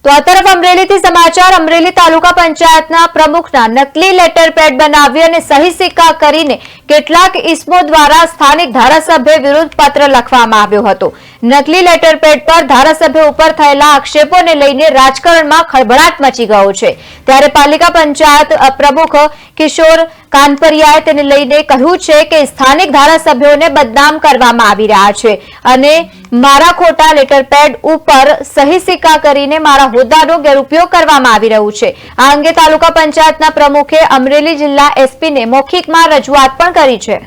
તો આ તરફ અમરેલીથી સમાચાર અમરેલી તાલુકા પંચાયતના પ્રમુખના નકલી લેટર પેડ બનાવી અને સહી સિક્કા કરીને કેટલાક ઇસમો દ્વારા સ્થાનિક ધારાસભ્ય વિરુદ્ધ પત્ર લખવામાં આવ્યો હતો। નકલી લેટર પેડ પર ધારાસભ્ય ઉપર થયેલા આક્ષેપોને લઈને રાજકારણમાં ખળભળાટ મચી ગયો છે। ત્યારે પાલિકા પંચાયત પ્રમુખ કિશોર કાનપરિયાએ તેને લઈને કહ્યું છે કે સ્થાનિક ધારાસભ્યોને બદનામ કરવામાં આવી રહ્યા છે અને મારા ખોટા લેટર પેડ ઉપર સહી સિક્કા કરીને મારા હોદ્દાનો ગેરઉપયોગ કરવામાં આવી રહ્યું છે। આ અંગે તાલુકા પંચાયતના પ્રમુખે અમરેલી જિલ્લા એસપીને મૌખિકમાં રજૂઆત પણ કરી છે।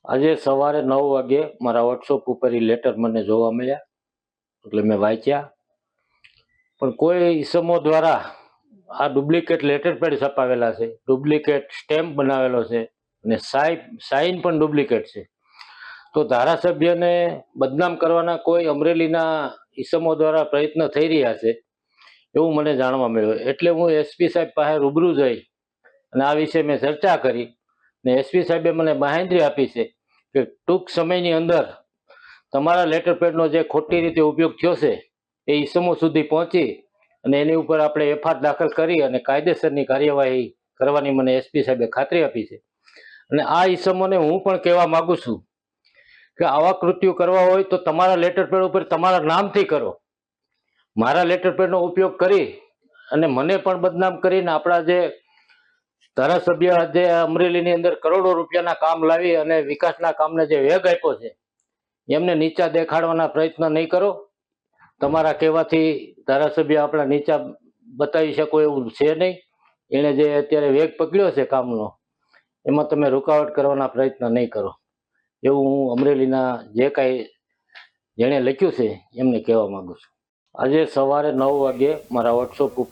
આજે સવારે 9 વાગે મારા વોટ્સઅપ ઉપર લેટર મને જોવા મળ્યા એટલે મેં વાંચ્યા, પણ કોઈ ઈસમો દ્વારા આ ડુપ્લિકેટ લેટર પેડ છપાવેલા છે, ડુપ્લિકેટ સ્ટેમ્પ બનાવેલો છે અને સાઇન પણ ડુપ્લિકેટ છે। તો ધારાસભ્યને બદનામ કરવાના કોઈ અમરેલીના ઈસમો દ્વારા પ્રયત્ન થઈ રહ્યા છે એવું મને જાણવા મળ્યું। એટલે હું એસપી સાહેબ પાસે રૂબરૂ જઈ અને આ વિશે મેં ચર્ચા કરી ને એસપી સાહેબે મને બાંહેધરી આપી છે કે ટૂંક સમયની અંદર તમારા લેટર પેડનો જે ખોટી રીતે ઉપયોગ થયો છે એ ઈસમો સુધી પહોંચી અને એની ઉપર આપણે એફઆઈઆર દાખલ કરી અને કાયદેસરની કાર્યવાહી કરવાની મને એસપી સાહેબે ખાતરી આપી છે। અને આ ઈસમોને હું પણ કહેવા માગું છું કે આવા કૃત્યો કરવા હોય તો તમારા લેટર પેડ ઉપર તમારા નામથી કરો। મારા લેટર પેડનો ઉપયોગ કરી અને મને પણ બદનામ કરીને આપણા જે ધારાસભ્ય જે અમરેલીની અંદર કરોડો રૂપિયાના કામ લાવી અને વિકાસના કામને જે વેગ આપ્યો છે એમને નીચા દેખાડવાના પ્રયત્ન નહીં કરો। તમારા કહેવાથી ધારાસભ્ય આપણા નીચા બતાવી શકો એવું છે નહીં। એણે જે અત્યારે વેગ પકડ્યો છે કામનો એમાં તમે રૂકાવટ કરવાના પ્રયત્ન નહીં કરો એવું હું અમરેલીના જે કાંઈ જેણે લખ્યું છે એમને કહેવા માંગુ છું। આજે સવારે 9 વાગે મારા વોટ્સઅપ ઉપર